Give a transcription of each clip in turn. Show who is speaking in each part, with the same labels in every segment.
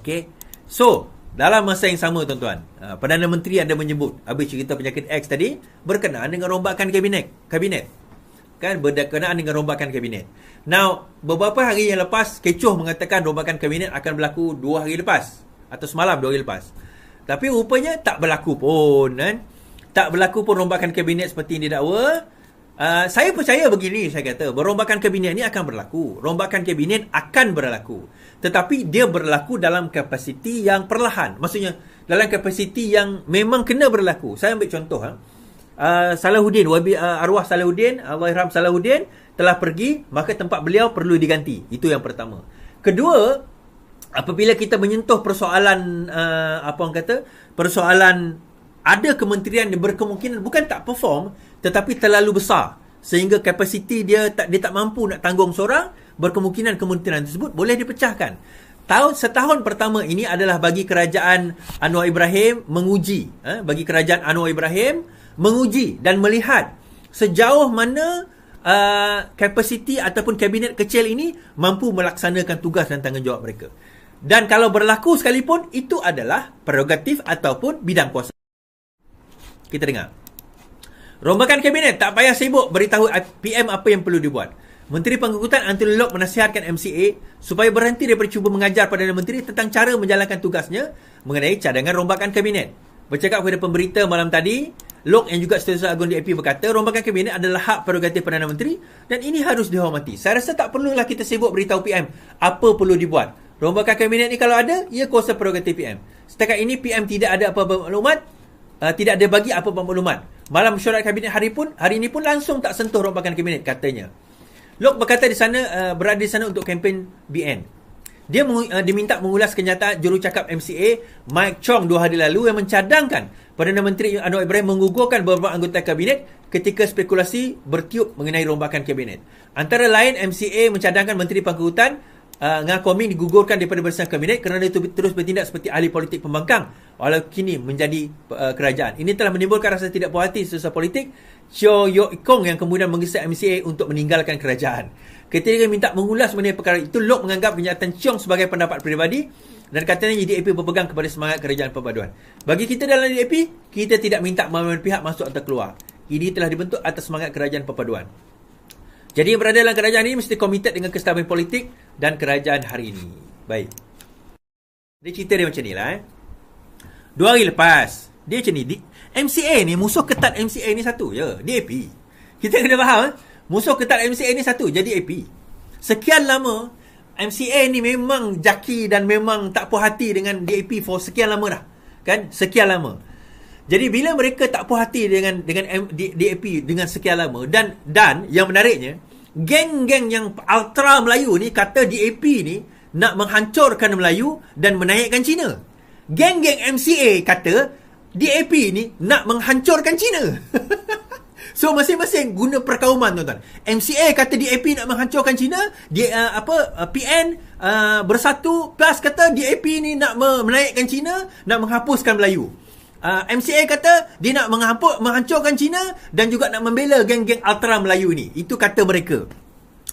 Speaker 1: Okey. So, dalam masa yang sama tuan-tuan, Perdana Menteri ada menyebut habis cerita penyakit X tadi berkenaan dengan rombakan kabinet. Kan berkenaan dengan rombakan kabinet. Now, beberapa hari yang lepas kecoh mengatakan rombakan kabinet akan berlaku 2 hari lepas atau semalam 2 hari lepas. Tapi rupanya tak berlaku pun kan. Tak berlaku pun rombakan kabinet seperti yang didakwa. Saya percaya begini, saya kata rombakan kabinet ni akan berlaku. Rombakan kabinet akan berlaku. Tetapi dia berlaku dalam kapasiti yang perlahan. Maksudnya dalam kapasiti yang memang kena berlaku. Saya ambil contoh Salahuddin, arwah Salahuddin, Allahyarham Salahuddin telah pergi, maka tempat beliau perlu diganti. Itu yang pertama. Kedua, apabila kita menyentuh persoalan persoalan ada kementerian yang berkemungkinan bukan tak perform tetapi terlalu besar sehingga kapasiti dia tak mampu nak tanggung seorang, berkemungkinan kementerian tersebut boleh dipecahkan. Setahun pertama ini adalah bagi kerajaan Anwar Ibrahim menguji, bagi kerajaan Anwar Ibrahim menguji dan melihat sejauh mana kapasiti ataupun kabinet kecil ini mampu melaksanakan tugas dan tanggungjawab mereka. Dan kalau berlaku sekalipun, itu adalah prerogatif ataupun bidang kuasa. Kita dengar. Rombakan kabinet, tak payah sibuk beritahu PM apa yang perlu dibuat. Menteri Pengangkutan Anthony Locke menasihatkan MCA supaya berhenti daripada cuba mengajar Perdana Menteri tentang cara menjalankan tugasnya mengenai cadangan rombakan kabinet. Bercakap kepada pemberita malam tadi, Locke yang juga Setiausaha Agung DAP berkata rombakan kabinet adalah hak prerogatif Perdana Menteri dan ini harus dihormati. Saya rasa tak perlulah kita sibuk beritahu PM apa perlu dibuat. Rombakan kabinet ni kalau ada, ia kuasa prerogatif PM. Setakat ini PM tidak ada apa-apa maklumat, tidak ada bagi apa-apa maklumat. Malam mesyuarat kabinet hari ini pun langsung tak sentuh rombakan kabinet, katanya. Locke berkata berada di sana untuk kempen BN. Dia diminta mengulas kenyataan jurucakap MCA Mike Chong 2 hari lalu yang mencadangkan Perdana Menteri Anwar Ibrahim menggugurkan beberapa anggota kabinet ketika spekulasi bertiup mengenai rombakan kabinet. Antara lain, MCA mencadangkan Menteri Pengangkutan Ngah Koming digugurkan daripada barisan kabinet kerana itu terus bertindak seperti ahli politik pembangkang walau kini menjadi kerajaan. Ini telah menimbulkan rasa tidak puas hati sesama politik Cheo Yok Kong yang kemudian menggesa MCA untuk meninggalkan kerajaan. Ketika minta mengulas mengenai perkara itu, Locke menganggap kenyataan Cheong sebagai pendapat peribadi dan katanya DAP berpegang kepada semangat kerajaan perpaduan. Bagi kita dalam DAP, kita tidak minta mana-mana pihak masuk atau keluar. Ini telah dibentuk atas semangat kerajaan perpaduan. Jadi yang berada dalam kerajaan ini mesti komited dengan kestabilan politik dan kerajaan hari ini. Baik. Dia cerita dia macam ni lah. 2 hari lepas, dia macam ni. MCA ni, musuh ketat MCA ni satu je. DAP. Kita kena faham. Musuh ketat MCA ni satu je, DAP. Sekian lama, MCA ni memang jaki dan memang tak puas hati dengan DAP for sekian lama dah. Kan? Sekian lama. Jadi bila mereka tak puas hati dengan DAP dengan sekian lama dan yang menariknya, geng-geng yang ultra Melayu ni kata DAP ni nak menghancurkan Melayu dan menaikkan Cina. Geng-geng MCA kata DAP ni nak menghancurkan Cina. So masing-masing guna perkauman, tuan-tuan. MCA kata DAP nak menghancurkan Cina, PN bersatu plus kata DAP ni nak menaikkan Cina, nak menghapuskan Melayu. MCA kata dia nak menghancurkan Cina dan juga nak membela geng-geng ultra Melayu ni. Itu kata mereka.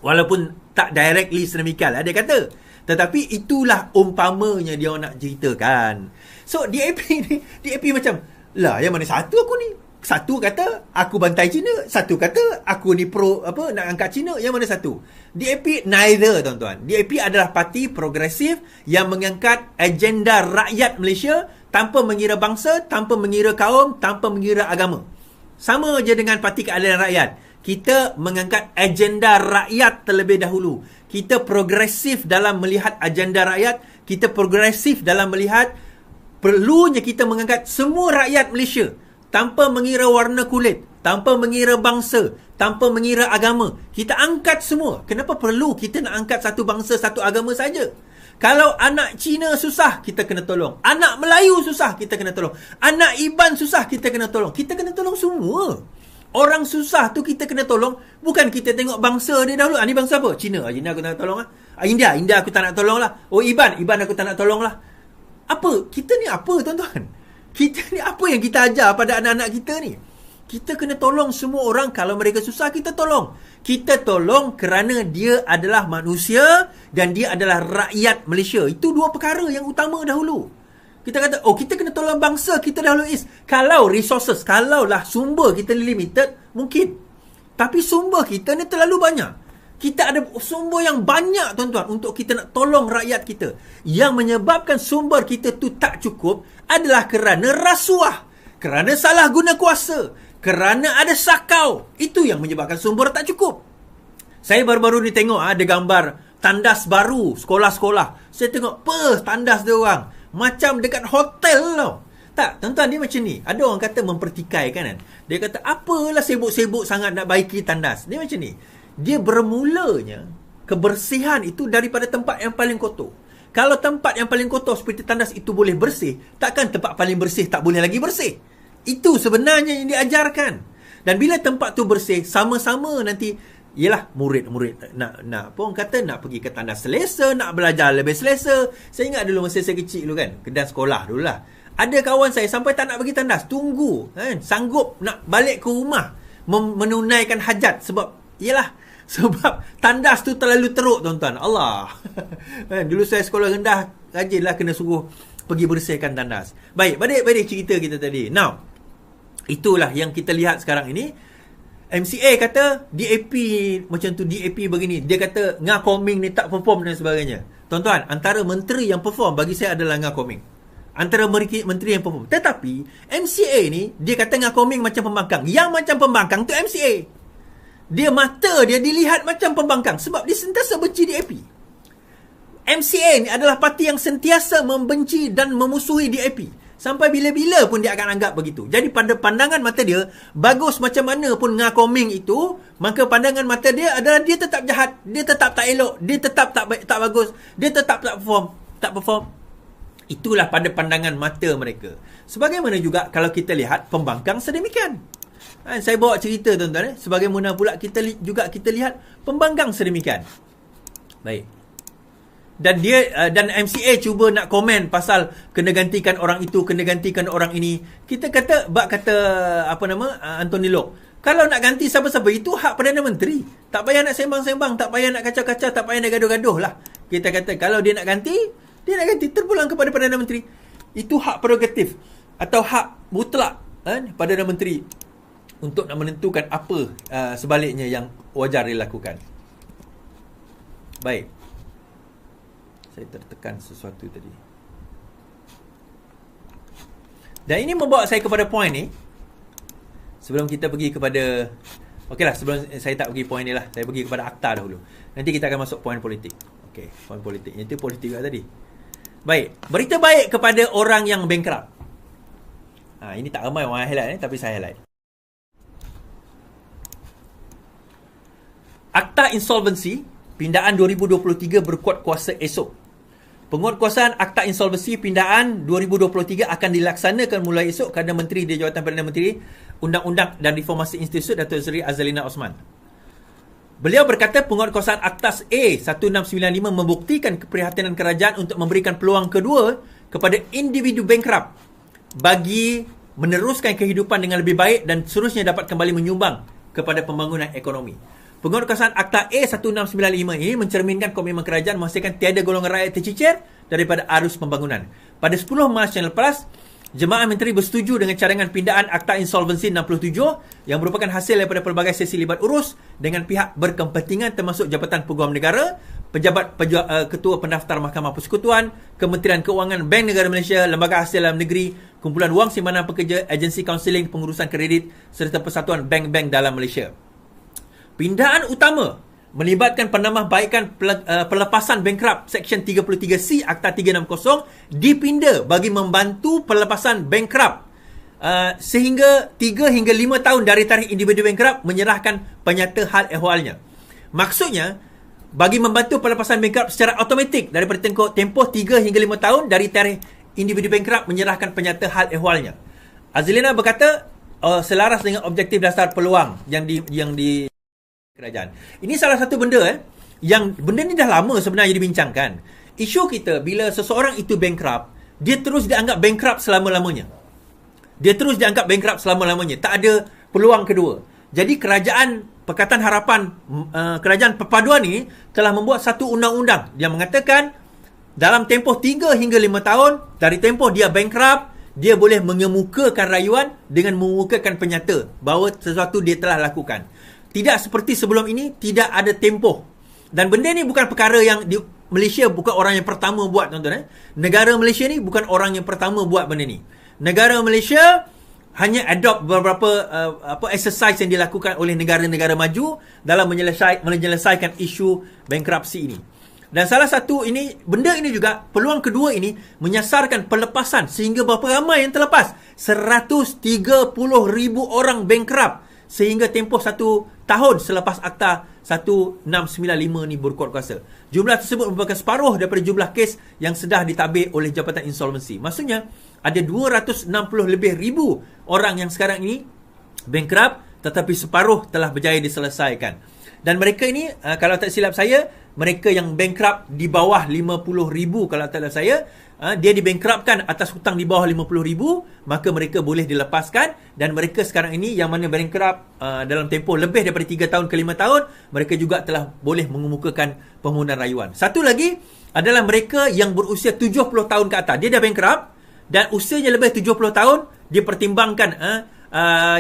Speaker 1: Walaupun tak directly sedemikian lah dia kata. Tetapi itulah umpamanya dia nak ceritakan. So DAP ni, DAP macam, lah yang mana satu aku ni? Satu kata aku bantai Cina, satu kata aku ni nak angkat Cina. Yang mana satu? DAP neither, tuan-tuan. DAP adalah parti progresif yang mengangkat agenda rakyat Malaysia tanpa mengira bangsa, tanpa mengira kaum, tanpa mengira agama. Sama je dengan Parti Keadilan Rakyat. Kita mengangkat agenda rakyat terlebih dahulu. Kita progresif dalam melihat agenda rakyat. Kita progresif dalam melihat perlunya kita mengangkat semua rakyat Malaysia tanpa mengira warna kulit, tanpa mengira bangsa, tanpa mengira agama. Kita angkat semua. Kenapa perlu kita nak angkat satu bangsa, satu agama saja? Kalau anak Cina susah, kita kena tolong. Anak Melayu susah, kita kena tolong. Anak Iban susah, kita kena tolong. Kita kena tolong semua. Orang susah tu kita kena tolong. Bukan kita tengok bangsa dia dahulu. Ni bangsa apa? Cina. Cina aku tak nak tolong lah. India aku tak nak tolong lah. Oh Iban aku tak nak tolong lah. Apa? Kita ni apa, tuan-tuan? Kita ni apa yang kita ajar pada anak-anak kita ni? Kita kena tolong semua orang. Kalau mereka susah, kita tolong. Kita tolong kerana dia adalah manusia dan dia adalah rakyat Malaysia. Itu dua perkara yang utama dahulu. Kita kata, kita kena tolong bangsa kita dahulu is. Kalau resources, kalaulah sumber kita limited, mungkin. Tapi sumber kita ni terlalu banyak. Kita ada sumber yang banyak, tuan-tuan, untuk kita nak tolong rakyat kita. Yang menyebabkan sumber kita tu tak cukup adalah kerana rasuah, kerana salah guna kuasa, kerana ada sakau. Itu yang menyebabkan sumber tak cukup. Saya baru-baru ni tengok ada gambar tandas baru sekolah-sekolah. Saya tengok, tandas dia orang. Macam dekat hotel tau. Tak, tuan-tuan, dia macam ni. Ada orang kata mempertikai kan. Dia kata, apalah sibuk-sibuk sangat nak baiki tandas. Dia macam ni. Dia bermulanya, kebersihan itu daripada tempat yang paling kotor. Kalau tempat yang paling kotor seperti tandas itu boleh bersih, takkan tempat paling bersih tak boleh lagi bersih. Itu sebenarnya yang diajarkan. Dan bila tempat tu bersih, sama-sama nanti, yelah, murid-murid nak apa orang kata, nak pergi ke tandas selesa, nak belajar lebih selesa. Saya ingat dulu masa saya kecil dulu kan, kedas sekolah dulu lah. Ada kawan saya sampai tak nak pergi tandas, tunggu kan, sanggup nak balik ke rumah menunaikan hajat sebab tandas tu terlalu teruk, tuan-tuan. Allah. Dulu saya sekolah rendah, rajinlah kena suruh pergi bersihkan tandas. Baik, balik cerita kita tadi. Now, itulah yang kita lihat sekarang ini. MCA kata DAP macam tu, DAP begini. Dia kata Ngah Koming ni tak perform dan sebagainya. Tuan-tuan, antara menteri yang perform bagi saya adalah Ngah Koming. Antara menteri yang perform. Tetapi MCA ni, dia kata Ngah Koming macam pembangkang. Yang macam pembangkang tu MCA. Dia mata dia dilihat macam pembangkang sebab dia sentiasa benci DAP. MCA ni adalah parti yang sentiasa membenci dan memusuhi DAP. Sampai bila-bila pun dia akan anggap begitu. Jadi pada pandangan mata dia, bagus macam mana pun Ngah Koming itu, maka pandangan mata dia adalah dia tetap jahat, dia tetap tak elok, dia tetap tak baik, tak bagus, dia tetap tak perform. Itulah pada pandangan mata mereka. Sebagaimana juga kalau kita lihat pembangkang sedemikian. Saya bawa cerita, tuan-tuan. Sebagaimana pula kita lihat pembangkang sedemikian. Baik. Dan MCA cuba nak komen pasal kena gantikan orang itu, kena gantikan orang ini. Kita kata Anthony Loke, kalau nak ganti siapa-siapa itu hak Perdana Menteri. Tak payah nak sembang-sembang, tak payah nak kacau-kacau, tak payah nak gaduh-gaduh lah. Kita kata kalau dia nak ganti, terpulang kepada Perdana Menteri. Itu hak prerogatif atau hak mutlak Perdana Menteri untuk nak menentukan apa sebaliknya yang wajar dilakukan. Baik. Saya tertekan sesuatu tadi. Dan ini membawa saya kepada poin ni. Sebelum kita pergi kepada... Okeylah, sebelum saya tak pergi poin ni lah. Saya pergi kepada akta dahulu. Nanti kita akan masuk poin politik. Okey, poin politik. Itu politik juga tadi. Baik. Berita baik kepada orang yang bankrupt. Ini tak ramai orang highlight tapi saya highlight. Akta insolvensi pindaan 2023 berkuat kuasa esok. Penguatkuasaan Akta Insolvensi Pindaan 2023 akan dilaksanakan mulai esok kerana Menteri di Jawatan Perdana Menteri Undang-Undang dan Reformasi Institut Datuk Seri Azalina Osman. Beliau berkata penguatkuasaan Akta A1695 membuktikan keprihatinan kerajaan untuk memberikan peluang kedua kepada individu bankrupt bagi meneruskan kehidupan dengan lebih baik dan seterusnya dapat kembali menyumbang kepada pembangunan ekonomi. Penguatkuasaan Akta A1695 ini mencerminkan komitmen kerajaan memastikan tiada golongan rakyat tercicir daripada arus pembangunan. Pada 10 Mac yang lepas, Jemaah Menteri bersetuju dengan cadangan pindaan Akta Insolvensi 67 yang merupakan hasil daripada pelbagai sesi libat urus dengan pihak berkepentingan termasuk Jabatan Peguam Negara, Ketua Pendaftar Mahkamah Persekutuan, Kementerian Keuangan, Bank Negara Malaysia, Lembaga Hasil Dalam Negeri, Kumpulan Wang Simpanan Pekerja, Agensi Kaunseling Pengurusan Kredit serta Persatuan Bank-Bank dalam Malaysia. Pindaan utama melibatkan penambahbaikan pelepasan bankrupt Seksyen 33C Akta 360 dipinda bagi membantu pelepasan bankrupt sehingga 3 hingga 5 tahun dari tarikh individu bankrupt menyerahkan penyata hal ehwalnya. Maksudnya, bagi membantu pelepasan bankrupt secara automatik daripada tempoh 3 hingga 5 tahun dari tarikh individu bankrupt menyerahkan penyata hal ehwalnya. Azlina berkata selaras dengan objektif dasar peluang yang di kerajaan. Ini salah satu benda yang benda ni dah lama sebenarnya dibincangkan. Isu kita bila seseorang itu bankrupt, dia terus dianggap bankrupt selama-lamanya. Tak ada peluang kedua. Jadi kerajaan Pakatan Harapan, kerajaan perpaduan ni telah membuat satu undang-undang yang mengatakan dalam tempoh 3 hingga 5 tahun dari tempoh dia bankrupt, dia boleh mengemukakan rayuan dengan mengemukakan penyata bahawa sesuatu dia telah lakukan. Tidak seperti sebelum ini, tidak ada tempoh. Dan benda ni bukan perkara yang di Malaysia bukan orang yang pertama buat, tuan-tuan. Negara Malaysia ni bukan orang yang pertama buat benda ni. Negara Malaysia hanya adopt beberapa exercise yang dilakukan oleh negara-negara maju dalam menyelesaikan isu bankruptcy ini. Dan salah satu ini, benda ini juga, peluang kedua ini menyasarkan pelepasan sehingga berapa ramai yang terlepas. 130,000 orang bankrupt sehingga tempoh 1 tahun selepas Akta 1695 ni berkuat kuasa. Jumlah tersebut merupakan separuh daripada jumlah kes yang sudah ditadbir oleh Jabatan Insolvensi. Maksudnya, ada 260 lebih ribu orang yang sekarang ini bankrupt, tetapi separuh telah berjaya diselesaikan. Dan mereka ini, kalau tak silap saya, mereka yang bankrupt di bawah 50,000, kalau tak silap saya, dia dibankruptkan atas hutang di bawah 50,000, maka mereka boleh dilepaskan. Dan mereka sekarang ini yang mana bankrupt dalam tempoh lebih daripada 3 tahun ke 5 tahun, mereka juga telah boleh mengemukakan permohonan rayuan. Satu lagi adalah mereka yang berusia 70 tahun ke atas. Dia dah bankrupt dan usianya lebih 70 tahun, dia pertimbangkan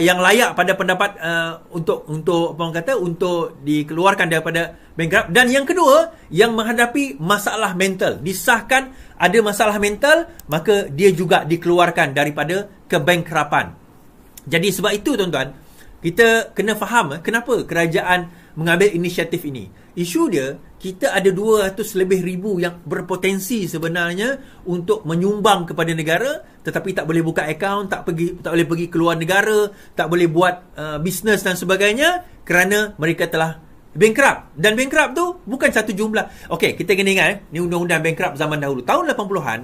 Speaker 1: yang layak pada pendapat untuk apa orang kata, untuk dikeluarkan daripada bankrupt. Dan yang kedua, yang menghadapi masalah mental, disahkan ada masalah mental, maka dia juga dikeluarkan daripada kebankruptan. Jadi sebab itu, tuan-tuan, kita kena faham kenapa kerajaan mengambil inisiatif ini. Isu dia, kita ada 200 lebih ribu yang berpotensi sebenarnya untuk menyumbang kepada negara, tetapi tak boleh buka akaun, tak boleh pergi keluar negara, tak boleh buat bisnes dan sebagainya kerana mereka telah bankrupt. Dan bankrupt tu bukan satu jumlah. Okey, kita kena ingat ni undang-undang bankrupt zaman dahulu. Tahun 80-an,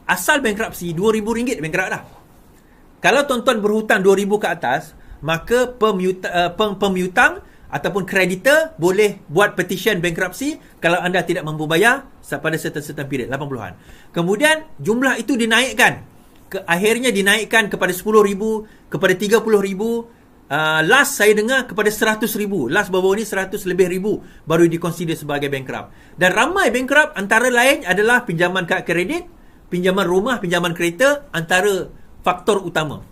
Speaker 1: asal bankruptcy RM2,000 bankrupt dah. Kalau tuan-tuan berhutang 2,000 ke atas, maka pemiutang ataupun kreditor boleh buat petition bankruptcy kalau anda tidak mampu bayar pada certain period 80-an. Kemudian jumlah itu dinaikkan. Akhirnya dinaikkan kepada 10,000, kepada 30,000. Last saya dengar kepada 100,000. Last baru ni 100 lebih ribu baru dikonsider sebagai bankrupt. Dan ramai bankrupt antara lain adalah pinjaman kad kredit, pinjaman rumah, pinjaman kereta, antara faktor utama.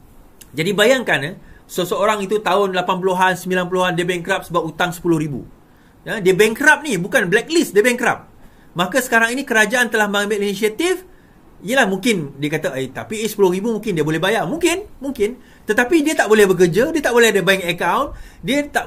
Speaker 1: Jadi bayangkan seseorang itu tahun 80-an, 90-an dia bankrupt sebab hutang 10,000. Dia bankrupt ni, bukan blacklist, dia bankrupt. Maka sekarang ini kerajaan telah mengambil inisiatif. Yelah, mungkin dia kata, tapi 10,000 mungkin dia boleh bayar. Mungkin. Tetapi dia tak boleh bekerja, dia tak boleh ada bank account, dia tak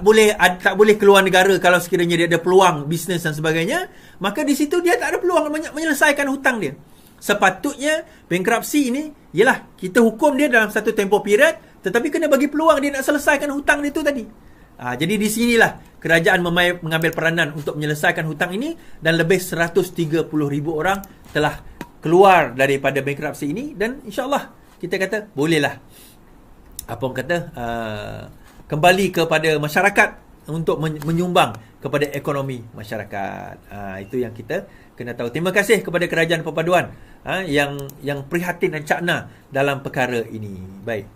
Speaker 1: boleh keluar negara kalau sekiranya dia ada peluang bisnes dan sebagainya. Maka di situ dia tak ada peluang menyelesaikan hutang dia. Sepatutnya bankruptcy ini, yelah, kita hukum dia dalam satu tempoh period, tetapi kena bagi peluang dia nak selesaikan hutang dia tu tadi. Jadi di sinilah kerajaan mengambil peranan untuk menyelesaikan hutang ini, dan lebih 130,000 orang telah keluar daripada bankruptcy ini. Dan insyaAllah kita kata bolehlah kembali kepada masyarakat untuk menyumbang kepada ekonomi masyarakat. Itu yang kita kena tahu. Terima kasih kepada Kerajaan Perpaduan yang prihatin dan cakna dalam perkara ini. Baik.